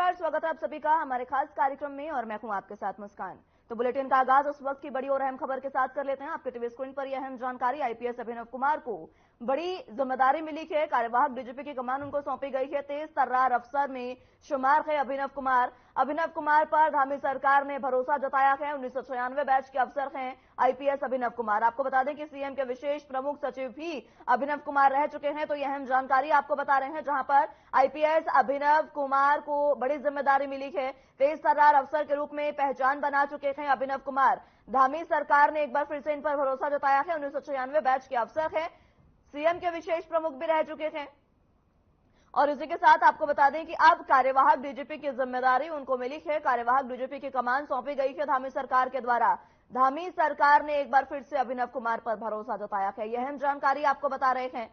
नमस्कार, स्वागत है आप सभी का हमारे खास कार्यक्रम में और मैं हूं आपके साथ मुस्कान। तो बुलेटिन का आगाज उस वक्त की बड़ी और अहम खबर के साथ कर लेते हैं। आपके टीवी स्क्रीन पर यह अहम जानकारी। आईपीएस अभिनव कुमार को बड़ी जिम्मेदारी मिली है। कार्यवाहक डीजीपी की कमान उनको सौंपी गई है। तेज तर्रार अफसर में शुमार है अभिनव कुमार। अभिनव कुमार पर धामी सरकार ने भरोसा जताया है। 1996 बैच के अफसर हैं आईपीएस अभिनव कुमार। आपको बता दें कि सीएम के विशेष प्रमुख सचिव भी अभिनव कुमार रह चुके हैं। तो यह अहम जानकारी आपको बता रहे हैं, जहां पर आईपीएस अभिनव कुमार को बड़ी जिम्मेदारी मिली है। तेज तर्रार अफसर के रूप में पहचान बना चुके हैं अभिनव कुमार। धामी सरकार ने एक बार फिर से इन पर भरोसा जताया है। 1996 बैच के अफसर हैं, सीएम के विशेष प्रमुख भी रह चुके हैं। और इसी के साथ आपको बता दें कि अब कार्यवाहक डीजीपी की जिम्मेदारी उनको मिली है। कार्यवाहक डीजीपी की कमान सौंपी गई है धामी सरकार के द्वारा। धामी सरकार ने एक बार फिर से अभिनव कुमार पर भरोसा जताया है। यह अहम जानकारी आपको बता रहे हैं,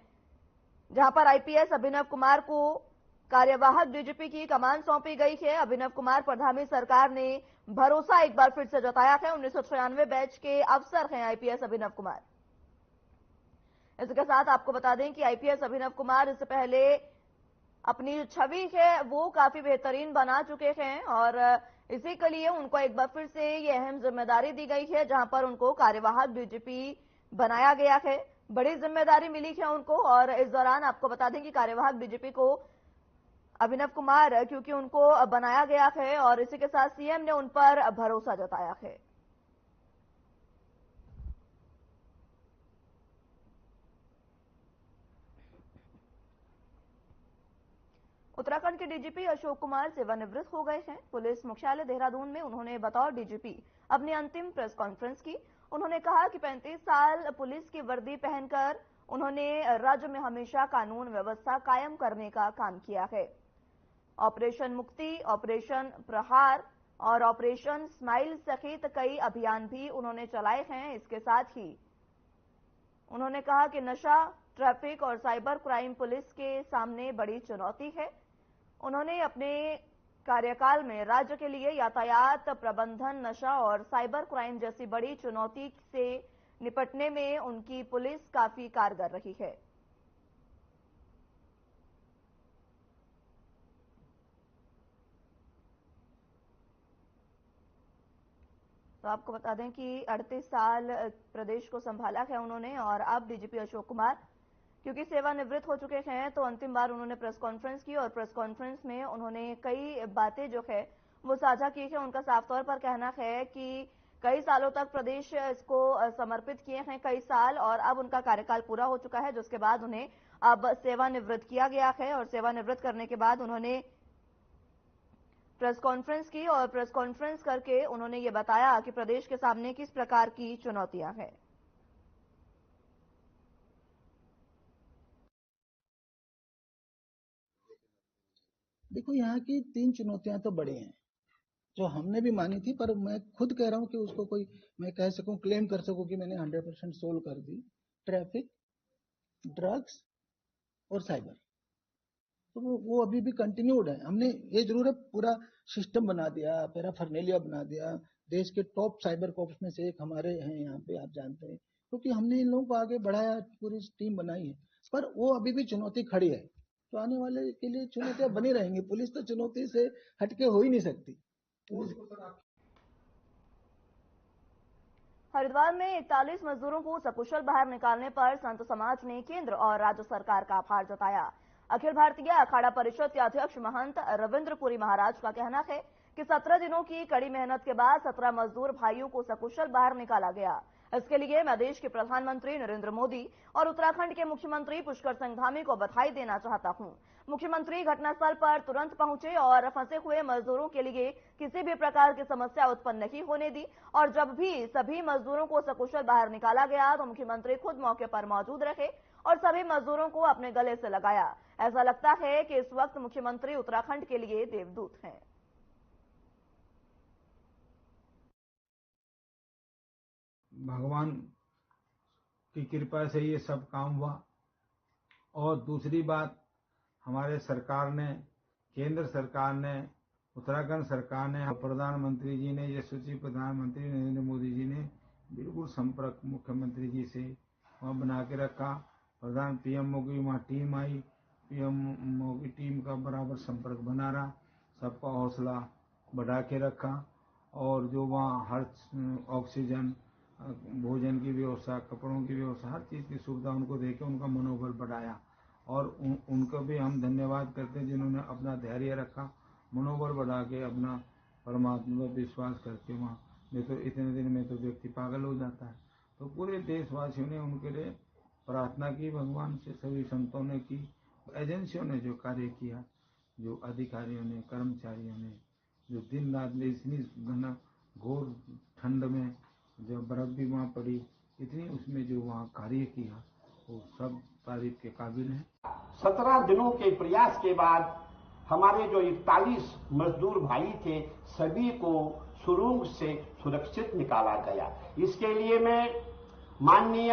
जहां पर आईपीएस अभिनव कुमार को कार्यवाहक डीजीपी की कमान सौंपी गई है। अभिनव कुमार पर धामी सरकार ने भरोसा एक बार फिर से जताया है। 1996 बैच के अफसर हैं आईपीएस अभिनव कुमार। इसके साथ आपको बता दें कि आईपीएस अभिनव कुमार इससे पहले अपनी जो छवि है वो काफी बेहतरीन बना चुके हैं और इसी के लिए उनको एक बार फिर से ये अहम जिम्मेदारी दी गई है, जहां पर उनको कार्यवाहक डीजीपी बनाया गया है। बड़ी जिम्मेदारी मिली है उनको। और इस दौरान आपको बता दें कि कार्यवाहक डीजीपी को अभिनव कुमार क्योंकि उनको बनाया गया है और इसी के साथ सीएम ने उन पर भरोसा जताया है। उत्तराखंड के डीजीपी अशोक कुमार सेवानिवृत्त हो गए हैं। पुलिस मुख्यालय देहरादून में उन्होंने बतौर डीजीपी अपनी अंतिम प्रेस कॉन्फ्रेंस की। उन्होंने कहा कि 35 साल पुलिस की वर्दी पहनकर उन्होंने राज्य में हमेशा कानून व्यवस्था कायम करने का काम किया है। ऑपरेशन मुक्ति, ऑपरेशन प्रहार और ऑपरेशन स्माइल सहित कई अभियान भी उन्होंने चलाए हैं। इसके साथ ही उन्होंने कहा कि नशा, ट्रैफिक और साइबर क्राइम पुलिस के सामने बड़ी चुनौती है। उन्होंने अपने कार्यकाल में राज्य के लिए यातायात प्रबंधन, नशा और साइबर क्राइम जैसी बड़ी चुनौती से निपटने में उनकी पुलिस काफी कारगर रही है। तो आपको बता दें कि 38 साल प्रदेश को संभाला है उन्होंने और अब डीजीपी अशोक कुमार क्योंकि सेवानिवृत्त हो चुके हैं तो अंतिम बार उन्होंने प्रेस कॉन्फ्रेंस की और प्रेस कॉन्फ्रेंस में उन्होंने कई बातें जो है वो साझा की है। उनका साफ तौर पर कहना है कि कई सालों तक प्रदेश इसको समर्पित किए हैं, कई साल, और अब उनका कार्यकाल पूरा हो चुका है, जिसके बाद उन्हें अब सेवानिवृत्त किया गया है। और सेवानिवृत्त करने के बाद उन्होंने प्रेस कॉन्फ्रेंस की और प्रेस कॉन्फ्रेंस करके उन्होंने ये बताया कि प्रदेश के सामने किस प्रकार की चुनौतियां हैं। देखो, यहाँ की 3 चुनौतियां तो बड़ी हैं जो हमने भी मानी थी, पर मैं खुद कह रहा हूँ कि उसको कोई मैं कह सकूं, क्लेम कर सकूं कि मैंने 100% सोल्व कर दी। ट्रैफिक, ड्रग्स और साइबर। तो वो अभी भी कंटिन्यूड है। हमने ये जरूर है पूरा सिस्टम बना दिया, पैराफर्नेलिया बना दिया। देश के टॉप साइबर कॉप्स में से एक हमारे हैं यहाँ पे, आप जानते हैं, क्योंकि हमने इन लोगों को आगे बढ़ाया, पूरी टीम बनाई है। पर वो अभी भी चुनौती खड़ी है, तो आने वाले के लिए चुनौतियां बनी रहेंगी। पुलिस तो चुनौती से हटके हो ही नहीं सकती। हरिद्वार में 41 मजदूरों को सकुशल बाहर निकालने पर संत समाज ने केंद्र और राज्य सरकार का आभार जताया। अखिल भारतीय अखाड़ा परिषद के अध्यक्ष महंत रविंद्रपुरी महाराज का कहना है कि 17 दिनों की कड़ी मेहनत के बाद 17 मजदूर भाइयों को सकुशल बाहर निकाला गया। इसके लिए मैं देश के प्रधानमंत्री नरेंद्र मोदी और उत्तराखंड के मुख्यमंत्री पुष्कर सिंह धामी को बधाई देना चाहता हूं। मुख्यमंत्री घटनास्थल पर तुरंत पहुंचे और फंसे हुए मजदूरों के लिए किसी भी प्रकार की समस्या उत्पन्न नहीं होने दी और जब भी सभी मजदूरों को सकुशल बाहर निकाला गया तो मुख्यमंत्री खुद मौके पर मौजूद रहे और सभी मजदूरों को अपने गले से लगाया। ऐसा लगता है कि इस वक्त मुख्यमंत्री उत्तराखंड के लिए देवदूत हैं। भगवान की कृपा से ये सब काम हुआ। और दूसरी बात, हमारे सरकार ने, केंद्र सरकार ने, उत्तराखंड सरकार ने, प्रधानमंत्री जी ने, यशस्वी प्रधानमंत्री नरेंद्र मोदी जी ने बिल्कुल संपर्क मुख्यमंत्री जी से वहाँ बना के रखा। प्रधान पीएमओ की वहाँ टीम आई, पीएमओ की टीम का बराबर संपर्क बना रहा। सबका हौसला बढ़ा के रखा और जो वहाँ हर ऑक्सीजन, भोजन की व्यवस्था, कपड़ों की व्यवस्था, हर चीज़ की सुविधा उनको देके उनका मनोबल बढ़ाया। और उनको भी हम धन्यवाद करते हैं जिन्होंने अपना धैर्य रखा, मनोबल बढ़ा के अपना परमात्मा पर विश्वास करके वहाँ, नहीं तो इतने दिन में तो व्यक्ति पागल हो जाता है। तो पूरे देशवासियों ने उनके लिए प्रार्थना की भगवान से, सभी संतों ने की, एजेंसियों ने जो कार्य किया, जो अधिकारियों ने, कर्मचारियों ने, जो दिन रात में इतनी घोर ठंड में जब बर्फ भी वहाँ पड़ी, इतनी उसमें जो वहाँ कार्य किया वो सब तारीफ के काबिल है। 17 दिनों के प्रयास के बाद हमारे जो 41 मजदूर भाई थे सभी को सुरंग से सुरक्षित निकाला गया। इसके लिए मैं माननीय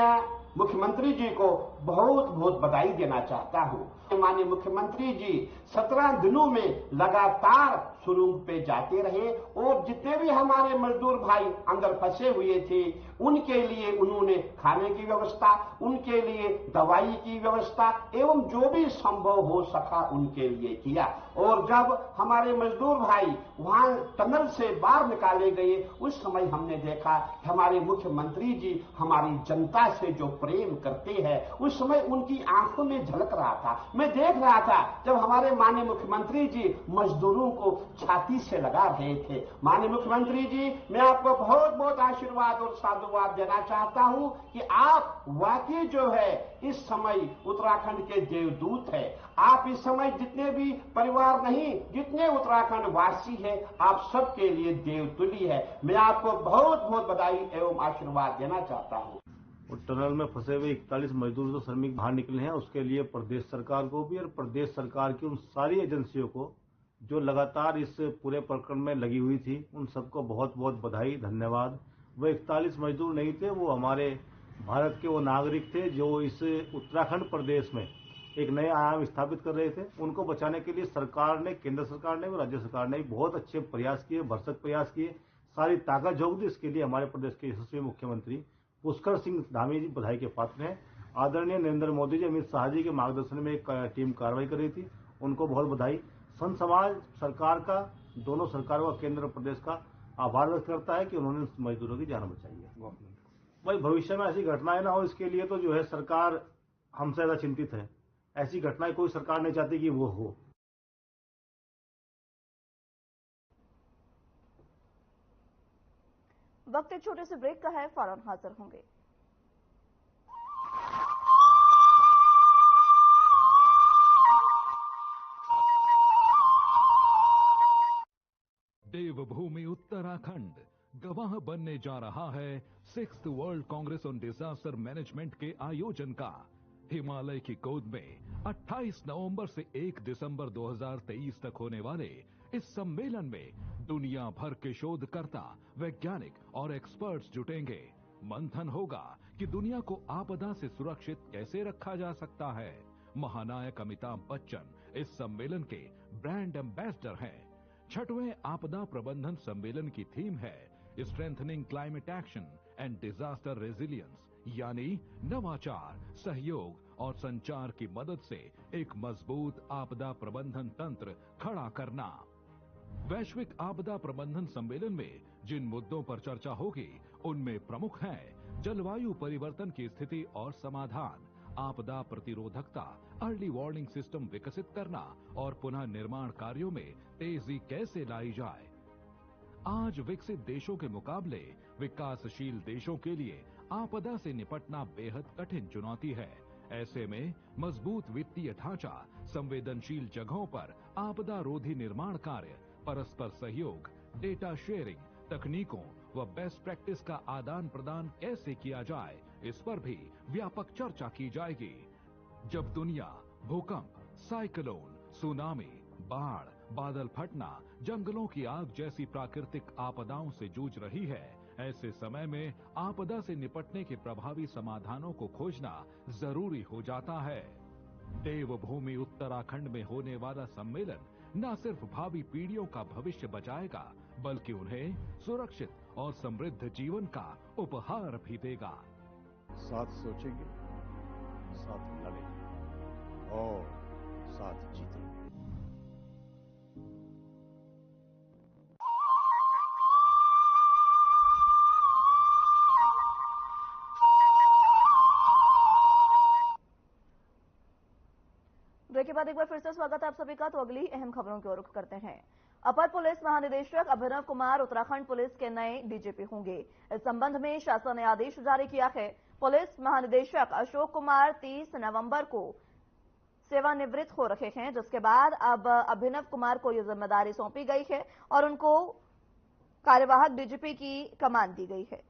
मुख्यमंत्री जी को बहुत बहुत बधाई देना चाहता हूं। माननीय मुख्यमंत्री जी 17 दिनों में लगातार सुरंग पे जाते रहे और जितने भी हमारे मजदूर भाई अंदर फंसे हुए थे उनके लिए उन्होंने खाने की व्यवस्था, उनके लिए दवाई की व्यवस्था एवं जो भी संभव हो सका उनके लिए किया। और जब हमारे मजदूर भाई वहां टनल से बाहर निकाले गए उस समय हमने देखा हमारे मुख्यमंत्री जी हमारी जनता से जो प्रेम करते हैं उस समय उनकी आंखों में झलक रहा था। मैं देख रहा था जब हमारे माननीय मुख्यमंत्री जी मजदूरों को छाती से लगा रहे थे। माननीय मुख्यमंत्री जी, मैं आपको बहुत बहुत आशीर्वाद और साधुवाद देना चाहता हूं कि आप वाकई जो है इस समय उत्तराखंड के देवदूत है। आप इस समय जितने भी परिवार नहीं, जितने उत्तराखंड वासी हैं, आप सबके लिए देवतुल्य है। मैं आपको बहुत बहुत बधाई एवं आशीर्वाद देना चाहता हूं। और टनल में फंसे हुए 41 मजदूर जो श्रमिक बाहर निकले हैं उसके लिए प्रदेश सरकार को भी और प्रदेश सरकार की उन सारी एजेंसियों को जो लगातार इस पूरे प्रकरण में लगी हुई थी उन सबको बहुत बहुत बधाई, धन्यवाद। वो 41 मजदूर नहीं थे, वो हमारे भारत के वो नागरिक थे जो इस उत्तराखंड प्रदेश में एक नए आयाम स्थापित कर रहे थे। उनको बचाने के लिए सरकार ने, केंद्र सरकार ने और राज्य सरकार ने बहुत अच्छे प्रयास किए, भरसक प्रयास किए, सारी ताकत झोंक दी। इसके लिए हमारे प्रदेश के यशस्वी मुख्यमंत्री पुष्कर सिंह धामी जी बधाई के पात्र हैं। आदरणीय नरेंद्र मोदी जी, अमित शाह जी के मार्गदर्शन में एक टीम कार्रवाई कर रही थी, उनको बहुत बधाई। संत समाज सरकार का, दोनों सरकारों का, केंद्र और प्रदेश का आभार व्यक्त करता है कि उन्होंने मजदूरों की जान बचाई है। भाई भविष्य में ऐसी घटनाएं ना हो इसके लिए तो जो है सरकार हमसे ज्यादा चिंतित है। ऐसी घटनाएं कोई सरकार नहीं चाहती कि वो हो। वक्त एक छोटे से ब्रेक का है, फौरन हाजिर होंगे। देवभूमि उत्तराखंड गवाह बनने जा रहा है 6th world Congress on disaster management के आयोजन का। हिमालय की गोद में 28 नवंबर से 1 दिसंबर 2023 तक होने वाले इस सम्मेलन में दुनिया भर के शोधकर्ता, वैज्ञानिक और एक्सपर्ट्स जुटेंगे। मंथन होगा कि दुनिया को आपदा से सुरक्षित कैसे रखा जा सकता है। महानायक अमिताभ बच्चन इस सम्मेलन के ब्रांड एम्बेसडर हैं। 6वें आपदा प्रबंधन सम्मेलन की थीम है strengthening climate action and disaster resilience, यानी नवाचार, सहयोग और संचार की मदद से एक मजबूत आपदा प्रबंधन तंत्र खड़ा करना। वैश्विक आपदा प्रबंधन सम्मेलन में जिन मुद्दों पर चर्चा होगी उनमें प्रमुख हैं जलवायु परिवर्तन की स्थिति और समाधान, आपदा प्रतिरोधकता, अर्ली वार्निंग सिस्टम विकसित करना और पुनः निर्माण कार्यों में तेजी कैसे लाई जाए। आज विकसित देशों के मुकाबले विकासशील देशों के लिए आपदा से निपटना बेहद कठिन चुनौती है। ऐसे में मजबूत वित्तीय ढांचा, संवेदनशील जगहों पर आपदा रोधी निर्माण कार्य, परस्पर सहयोग, डेटा शेयरिंग, तकनीकों व बेस्ट प्रैक्टिस का आदान प्रदान कैसे किया जाए, इस पर भी व्यापक चर्चा की जाएगी। जब दुनिया भूकंप, साइक्लोन, सुनामी, बाढ़, बादल फटना, जंगलों की आग जैसी प्राकृतिक आपदाओं से जूझ रही है, ऐसे समय में आपदा से निपटने के प्रभावी समाधानों को खोजना जरूरी हो जाता है। देवभूमि उत्तराखंड में होने वाला सम्मेलन न सिर्फ भावी पीढ़ियों का भविष्य बचाएगा, बल्कि उन्हें सुरक्षित और समृद्ध जीवन का उपहार भी देगा। साथ सोचेंगे, साथ लड़ेंगे और साथ जीतेंगे। ब्रेक के बाद एक बार फिर से स्वागत है आप सभी का। तो अगली अहम खबरों की ओर रुख करते हैं। अपर पुलिस महानिदेशक अभिनव कुमार उत्तराखंड पुलिस के नए डीजीपी होंगे। इस संबंध में शासन ने आदेश जारी किया है। पुलिस महानिदेशक अशोक कुमार 30 नवंबर को सेवानिवृत्त हो रहे हैं, जिसके बाद अब अभिनव कुमार को यह जिम्मेदारी सौंपी गई है और उनको कार्यवाहक डीजीपी की कमान दी गई है।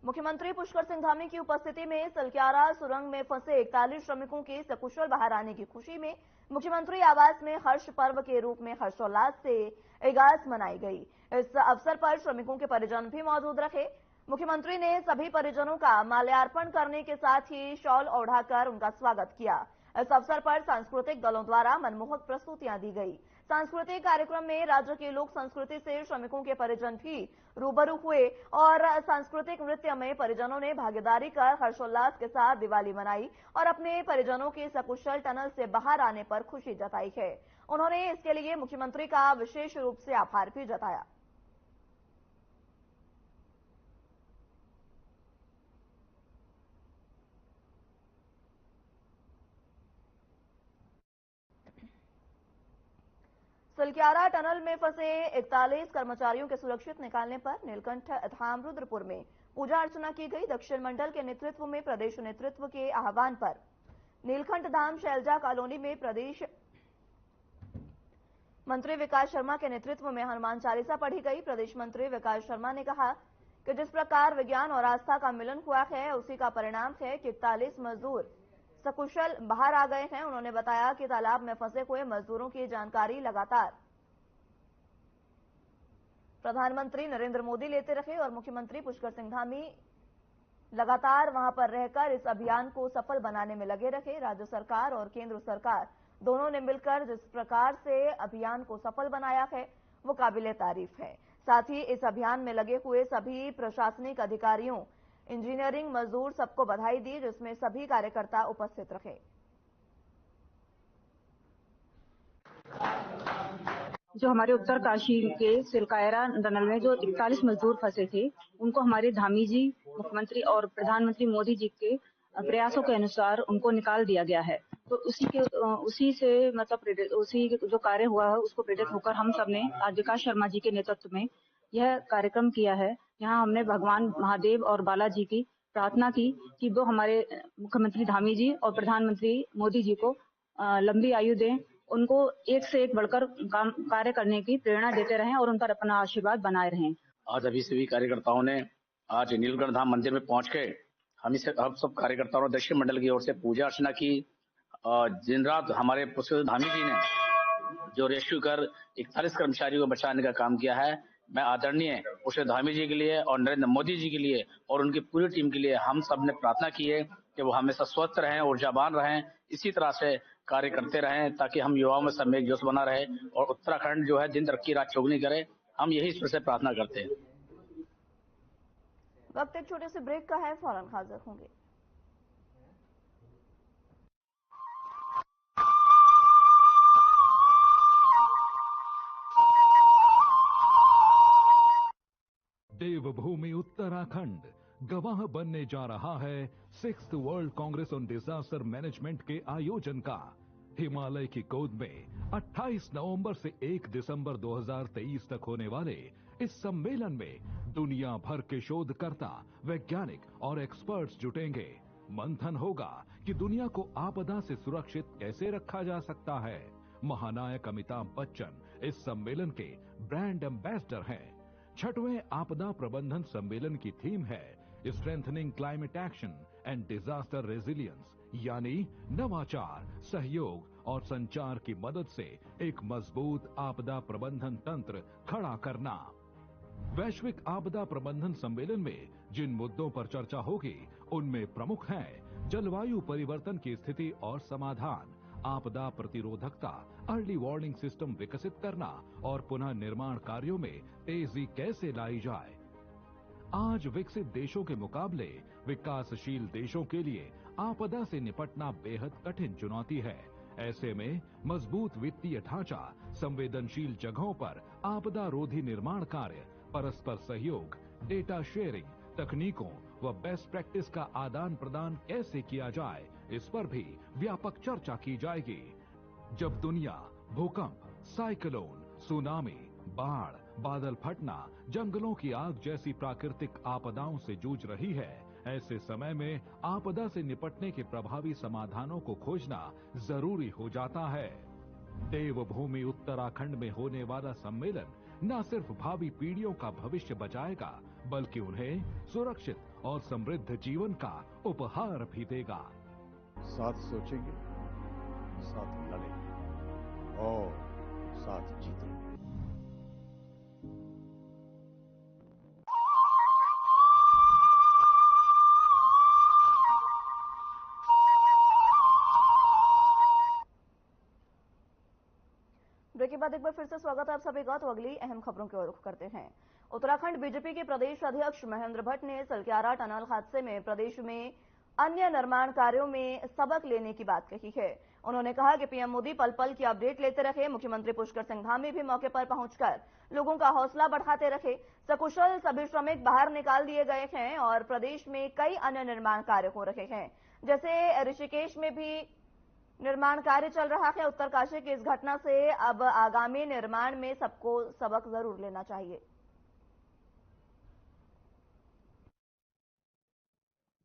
मुख्यमंत्री पुष्कर सिंह धामी की उपस्थिति में सलक्यारा सुरंग में फंसे 41 श्रमिकों के सकुशल बाहर आने की खुशी में मुख्यमंत्री आवास में हर्ष पर्व के रूप में हर्षोल्लास से इगास मनाई गई। इस अवसर पर श्रमिकों के परिजन भी मौजूद रहे। मुख्यमंत्री ने सभी परिजनों का माल्यार्पण करने के साथ ही शॉल ओढ़ाकर उनका स्वागत किया। इस अवसर पर सांस्कृतिक दलों द्वारा मनमोहक प्रस्तुतियां दी गई। सांस्कृतिक कार्यक्रम में राज्य की लोक संस्कृति से श्रमिकों के परिजन भी रूबरू हुए और सांस्कृतिक नृत्य में परिजनों ने भागीदारी कर हर्षोल्लास के साथ दिवाली मनाई और अपने परिजनों के सकुशल टनल से बाहर आने पर खुशी जताई है। उन्होंने इसके लिए मुख्यमंत्री का विशेष रूप से आभार भी जताया। सलक्यारा टनल में फंसे 41 कर्मचारियों के सुरक्षित निकालने पर नीलकंठ धाम रुद्रपुर में पूजा अर्चना की गई। दक्षिण मंडल के नेतृत्व में प्रदेश नेतृत्व के आह्वान पर नीलकंठ धाम शैलजा कॉलोनी में प्रदेश मंत्री विकास शर्मा के नेतृत्व में हनुमान चालीसा पढ़ी गई। प्रदेश मंत्री विकास शर्मा ने कहा कि जिस प्रकार विज्ञान और आस्था का मिलन हुआ है, उसी का परिणाम है कि 41 मजदूर सकुशल बाहर आ गए हैं। उन्होंने बताया कि तालाब में फंसे हुए मजदूरों की जानकारी लगातार प्रधानमंत्री नरेंद्र मोदी लेते रहे और मुख्यमंत्री पुष्कर सिंह धामी लगातार वहां पर रहकर इस अभियान को सफल बनाने में लगे रहे। राज्य सरकार और केंद्र सरकार दोनों ने मिलकर जिस प्रकार से अभियान को सफल बनाया है, वो काबिले तारीफ है। साथ ही इस अभियान में लगे हुए सभी प्रशासनिक अधिकारियों, इंजीनियरिंग मजदूर सबको बधाई दी, जिसमें सभी कार्यकर्ता उपस्थित रहे। जो हमारे उत्तरकाशी के सिलकायरा टनल में जो 41 मजदूर फंसे थे, उनको हमारे धामी जी, मुख्यमंत्री और प्रधानमंत्री मोदी जी के प्रयासों के अनुसार उनको निकाल दिया गया है। तो उसी से मतलब उसी जो कार्य हुआ है उसको प्रेरित होकर हम सब ने आज विकास शर्मा जी के नेतृत्व में यह कार्यक्रम किया है। यहाँ हमने भगवान महादेव और बालाजी की प्रार्थना की कि वो हमारे मुख्यमंत्री धामी जी और प्रधानमंत्री मोदी जी को लंबी आयु दें, उनको एक से एक बढ़कर कार्य करने की प्रेरणा देते रहें और उन पर अपना आशीर्वाद बनाए रहें। आज अभी सभी कार्यकर्ताओं ने आज नीलकंठ धाम मंदिर में पहुंच के हम सब कार्यकर्ताओं ने दक्षिण मंडल की ओर से पूजा अर्चना की। दिन रात हमारे पुष्कर धामी जी ने जो रेस्क्यू कर 41 कर्मचारियों को बचाने का काम किया है, मैं आदरणीय पुष्कर धामी जी के लिए और नरेंद्र मोदी जी के लिए और उनकी पूरी टीम के लिए हम सब ने प्रार्थना की है कि वो हमेशा स्वस्थ रहें, ऊर्जावान रहें, इसी तरह से कार्य करते रहें ताकि हम युवाओं में सब में एक जोश बना रहे और उत्तराखंड जो है दिन तरक्की रात चौगुनी करे। हम यही ईश्वर से प्रार्थना करते हैं। वक्त एक छोटे से ब्रेक का है, फौरन हाजिर होंगे। देवभूमि उत्तराखंड गवाह बनने जा रहा है 6th world Congress on disaster management के आयोजन का। हिमालय की गोद में 28 नवंबर से 1 दिसंबर 2023 तक होने वाले इस सम्मेलन में दुनिया भर के शोधकर्ता, वैज्ञानिक और एक्सपर्ट्स जुटेंगे। मंथन होगा कि दुनिया को आपदा से सुरक्षित कैसे रखा जा सकता है। महानायक अमिताभ बच्चन इस सम्मेलन के ब्रांड एम्बेसडर हैं। 6वें आपदा प्रबंधन सम्मेलन की थीम है strengthening climate action and disaster resilience, यानी नवाचार, सहयोग और संचार की मदद से एक मजबूत आपदा प्रबंधन तंत्र खड़ा करना। वैश्विक आपदा प्रबंधन सम्मेलन में जिन मुद्दों पर चर्चा होगी उनमें प्रमुख हैं जलवायु परिवर्तन की स्थिति और समाधान, आपदा प्रतिरोधकता, अर्ली वार्निंग सिस्टम विकसित करना और पुनः निर्माण कार्यों में तेजी कैसे लाई जाए। आज विकसित देशों के मुकाबले विकासशील देशों के लिए आपदा से निपटना बेहद कठिन चुनौती है। ऐसे में मजबूत वित्तीय ढांचा, संवेदनशील जगहों पर आपदा रोधी निर्माण कार्य, परस्पर सहयोग, डेटा शेयरिंग, तकनीकों व बेस्ट प्रैक्टिस का आदान प्रदान कैसे किया जाए, इस पर भी व्यापक चर्चा की जाएगी। जब दुनिया भूकंप, साइक्लोन, सुनामी, बाढ़, बादल फटना, जंगलों की आग जैसी प्राकृतिक आपदाओं से जूझ रही है, ऐसे समय में आपदा से निपटने के प्रभावी समाधानों को खोजना जरूरी हो जाता है। देवभूमि उत्तराखंड में होने वाला सम्मेलन न सिर्फ भावी पीढ़ियों का भविष्य बचाएगा, बल्कि उन्हें सुरक्षित और समृद्ध जीवन का उपहार भी देगा। साथ सोचेंगे, साथ लड़ेंगे और साथ जीतेंगे। ब्रेक के बाद एक बार फिर से स्वागत है आप सभी का। तो अगली अहम खबरों की ओर रुख करते हैं। उत्तराखंड बीजेपी के प्रदेश अध्यक्ष महेंद्र भट्ट ने सलक्यारा टनल हादसे में प्रदेश में अन्य निर्माण कार्यों में सबक लेने की बात कही है। उन्होंने कहा कि पीएम मोदी पल पल की अपडेट लेते रहे। मुख्यमंत्री पुष्कर सिंह धामी भी मौके पर पहुंचकर लोगों का हौसला बढ़ाते रहे। सकुशल सभी श्रमिक बाहर निकाल दिए गए हैं और प्रदेश में कई अन्य निर्माण कार्य हो रहे हैं, जैसे ऋषिकेश में भी निर्माण कार्य चल रहा है। उत्तरकाशी की इस घटना से अब आगामी निर्माण में सबको सबक जरूर लेना चाहिए।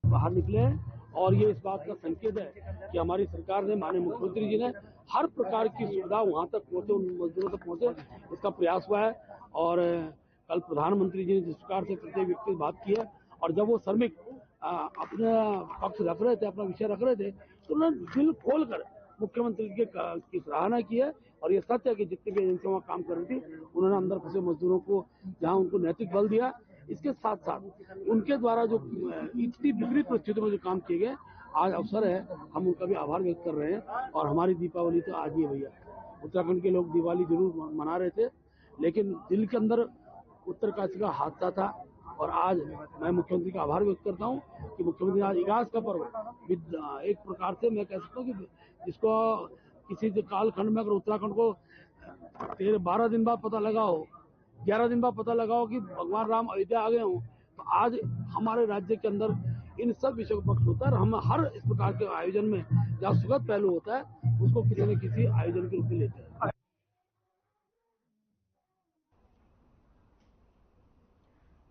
बाहर निकले और ये इस बात का संकेत है कि हमारी सरकार ने, माननीय मुख्यमंत्री जी ने हर प्रकार की सुविधा वहां तक पहुंचे, उन मजदूरों तक पहुंचे, इसका प्रयास हुआ है। और कल प्रधानमंत्री जी ने जिस प्रकार से प्रत्येक व्यक्ति से बात की है और जब वो श्रमिक अपना पक्ष रख रहे थे, अपना विषय रख रहे थे, तो उन्होंने दिल खोलकर मुख्यमंत्री की सराहना की है। और ये सत्य है कि जितनी भी एजेंसियां वहां काम कर रही थी, उन्होंने अंदर फंसे मजदूरों को जहां उनको नैतिक बल दिया। इसके साथ साथ उनके द्वारा जो इतनी विपरीत परिस्थितियों में जो काम किए गए, आज अवसर है, हम उनका भी आभार व्यक्त कर रहे हैं। और हमारी दीपावली तो आज ही है भैया। उत्तराखंड के लोग दिवाली जरूर मना रहे थे, लेकिन दिल के अंदर उत्तरकाशी का हादसा था। और आज मैं मुख्यमंत्री का आभार व्यक्त करता हूँ कि मुख्यमंत्री आज इगास का पर्व एक प्रकार से मैं कह सकता हूँ कि जिसको किसी कालखंड में अगर उत्तराखंड को 12 दिन बाद पता लगा हो, 11 दिन बाद पता लगा हो कि भगवान राम अयोध्या आ गए हों, तो आज हमारे राज्य के अंदर इन सब विषयों का पक्ष होता है। और हम हर इस प्रकार के आयोजन में जहाँ सुखद पहलू होता है, उसको किसी न किसी आयोजन के रूप में लेते हैं।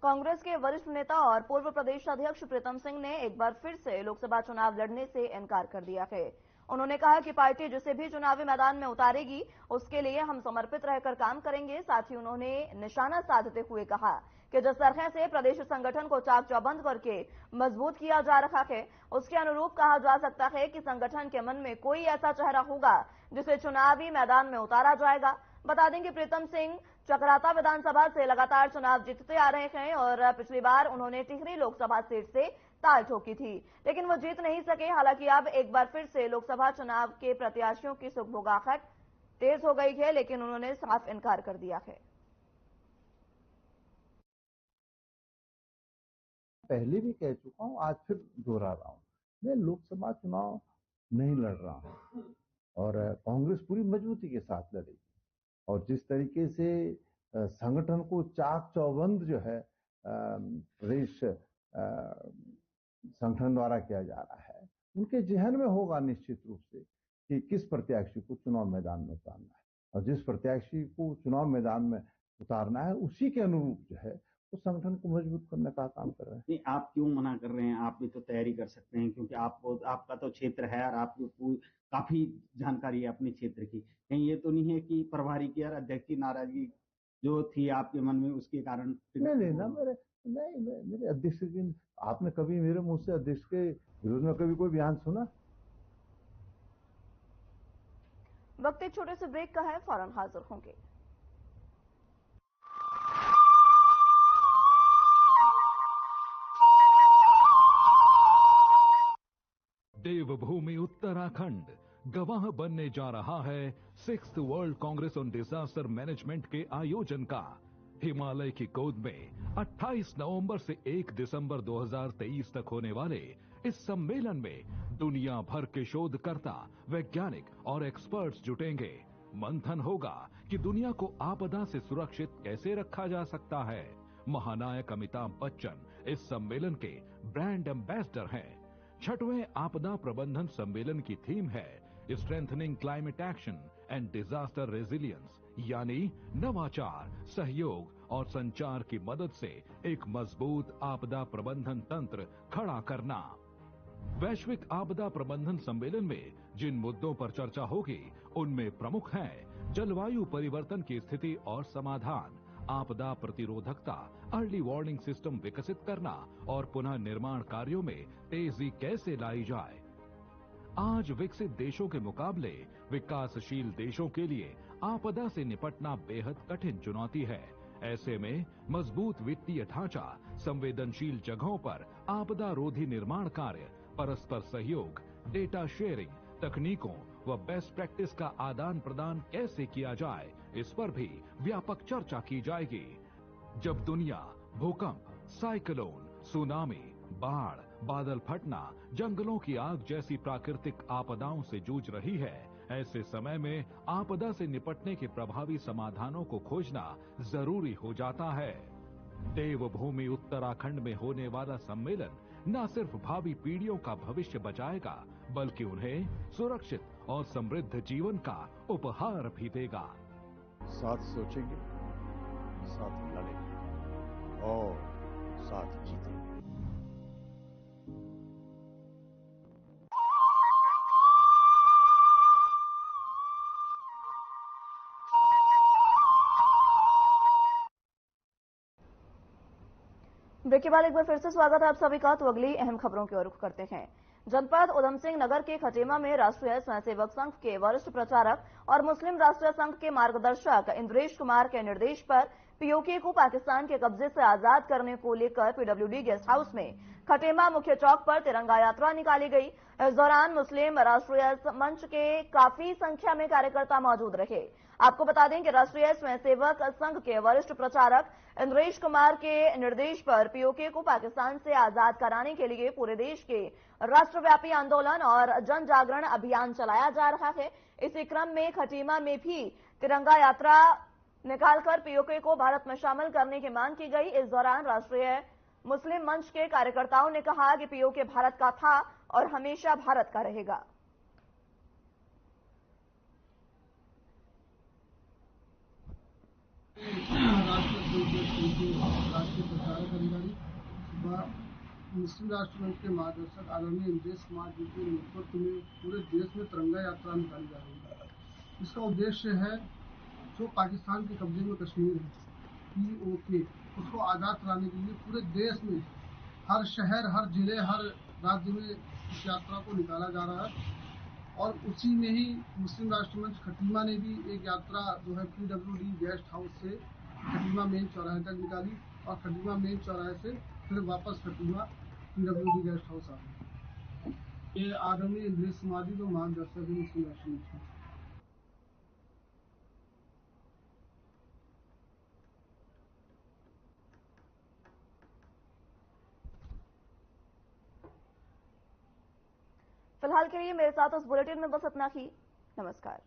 कांग्रेस के वरिष्ठ नेता और पूर्व प्रदेश अध्यक्ष प्रीतम सिंह ने एक बार फिर से लोकसभा चुनाव लड़ने से इनकार कर दिया है। उन्होंने कहा कि पार्टी जिसे भी चुनावी मैदान में उतारेगी, उसके लिए हम समर्पित रहकर काम करेंगे। साथ ही उन्होंने निशाना साधते हुए कहा कि जिस तरह से प्रदेश संगठन को चाक चौबंद करके मजबूत किया जा रहा है, उसके अनुरूप कहा जा सकता है कि संगठन के मन में कोई ऐसा चेहरा होगा जिसे चुनावी मैदान में उतारा जाएगा। बता दें कि प्रीतम सिंह चकराता विधानसभा से लगातार चुनाव जीतते आ रहे हैं और पिछली बार उन्होंने टिहरी लोकसभा सीट से ताल ठोकी थी, लेकिन वो जीत नहीं सके। हालांकि अब एक बार फिर से लोकसभा चुनाव के प्रत्याशियों की सुगबुगाहट तेज हो गई है, लेकिन उन्होंने साफ इनकार कर दिया है। पहले भी कह चुका हूं, आज फिर दोहरा रहा हूं, मैं लोकसभा चुनाव नहीं लड़ रहा हूं और कांग्रेस पूरी मजबूती के साथ लड़ेगी। और जिस तरीके से संगठन को चाक चौबंद जो है प्रदेश संगठन द्वारा किया जा रहा है, उनके जहन में होगा निश्चित रूप से कि किस प्रत्याशी को चुनाव मैदान में उतारना है। और जिस प्रत्याशी को चुनाव मैदान में उतारना है, उसी के अनुरूप जो है उस संगठन को मजबूत करने का काम कर रहे हैं। नहीं, आप क्यों मना कर रहे हैं? आप भी तो तैयारी कर सकते हैं, क्योंकि आपका तो क्षेत्र है और आपको काफी जानकारी है अपने क्षेत्र की। कहीं ये तो नहीं है कि प्रभारी की और अध्यक्ष की नाराजगी जो थी आपके मन में, उसके कारण? मेरे अध्यक्ष की, आपने कभी मेरे मुंह से अध्यक्ष के विरोध में कभी कोई बयान सुना? वक्त एक छोटे से ब्रेक का है, फौरन हाजिर होंगे। देवभूमि उत्तराखंड गवाह बनने जा रहा है 6th world Congress on disaster management के आयोजन का। हिमालय की गोद में 28 नवंबर से 1 दिसंबर 2023 तक होने वाले इस सम्मेलन में दुनिया भर के शोधकर्ता, वैज्ञानिक और एक्सपर्ट्स जुटेंगे। मंथन होगा कि दुनिया को आपदा से सुरक्षित कैसे रखा जा सकता है। महानायक अमिताभ बच्चन इस सम्मेलन के ब्रांड एम्बेसडर हैं। 6वें आपदा प्रबंधन सम्मेलन की थीम है strengthening climate action and disaster resilience, यानी नवाचार, सहयोग और संचार की मदद से एक मजबूत आपदा प्रबंधन तंत्र खड़ा करना। वैश्विक आपदा प्रबंधन सम्मेलन में जिन मुद्दों पर चर्चा होगी उनमें प्रमुख हैं जलवायु परिवर्तन की स्थिति और समाधान, आपदा प्रतिरोधकता, अर्ली वार्निंग सिस्टम विकसित करना और पुनः निर्माण कार्यों में तेजी कैसे लाई जाए। आज विकसित देशों के मुकाबले विकासशील देशों के लिए आपदा से निपटना बेहद कठिन चुनौती है। ऐसे में मजबूत वित्तीय ढांचा, संवेदनशील जगहों पर आपदा रोधी निर्माण कार्य, परस्पर सहयोग, डेटा शेयरिंग, तकनीकों व बेस्ट प्रैक्टिस का आदान प्रदान कैसे किया जाए, इस पर भी व्यापक चर्चा की जाएगी। जब दुनिया भूकंप, साइक्लोन, सुनामी, बाढ़, बादल फटना, जंगलों की आग जैसी प्राकृतिक आपदाओं से जूझ रही है, ऐसे समय में आपदा से निपटने के प्रभावी समाधानों को खोजना जरूरी हो जाता है। देवभूमि उत्तराखंड में होने वाला सम्मेलन न सिर्फ भावी पीढ़ियों का भविष्य बचाएगा, बल्कि उन्हें सुरक्षित और समृद्ध जीवन का उपहार भी देगा। साथ सोचेंगे, साथ लड़ेंगे और साथ जीतेंगे। ब्रेक के बाद एक बार फिर से स्वागत है आप सभी का। तो अगली अहम खबरों की ओर रुख करते हैं। जनपद उधम सिंह नगर के खटेमा में राष्ट्रीय स्वयंसेवक संघ के वरिष्ठ प्रचारक और मुस्लिम राष्ट्रीय संघ के मार्गदर्शक इंद्रेश कुमार के निर्देश पर पीओके को पाकिस्तान के कब्जे से आजाद करने को लेकर पीडब्ल्यूडी गेस्ट हाउस में खटेमा मुख्य चौक पर तिरंगा यात्रा निकाली गई। इस दौरान मुस्लिम राष्ट्रीय मंच के काफी संख्या में कार्यकर्ता मौजूद रहे। आपको बता दें कि राष्ट्रीय स्वयंसेवक संघ के वरिष्ठ प्रचारक इंद्रेश कुमार के निर्देश पर पीओके को पाकिस्तान से आजाद कराने के लिए पूरे देश के राष्ट्रव्यापी आंदोलन और जन जागरण अभियान चलाया जा रहा है। इसी क्रम में खटीमा में भी तिरंगा यात्रा निकालकर पीओके को भारत में शामिल करने की मांग की गई। इस दौरान राष्ट्रीय मुस्लिम मंच के कार्यकर्ताओं ने कहा कि पीओके भारत का था और हमेशा भारत का रहेगा। राष्ट्रीय प्रचारक अधिकारी व मुस्लिम राष्ट्र मंच के मार्गदर्शक आदरणीय इंद्रेश कुमार जी के नेतृत्व में पूरे देश में तिरंगा यात्रा निकाली जा रही है। इसका उद्देश्य है जो पाकिस्तान के कब्जे में कश्मीर है, पीओके, उसको आजाद कराने के लिए पूरे देश में हर शहर, हर जिले, हर राज्य में इस यात्रा को निकाला जा रहा है। और उसी में ही मुस्लिम राष्ट्र मंच खटीमा ने भी एक यात्रा जो है पीडब्ल्यूडी गेस्ट हाउस से खटीमा मेन चौराहे तक निकाली और खटीमा मेन चौराहे से फिर वापस खटीमा पीडब्ल्यूडी गेस्ट हाउस आ गई। ये आदरणीय इंद्रेश कुमार जी जो मार्गदर्शक है मुस्लिम राष्ट्र मंच के। फिलहाल के लिए मेरे साथ उस बुलेटिन में बस इतना ही। नमस्कार।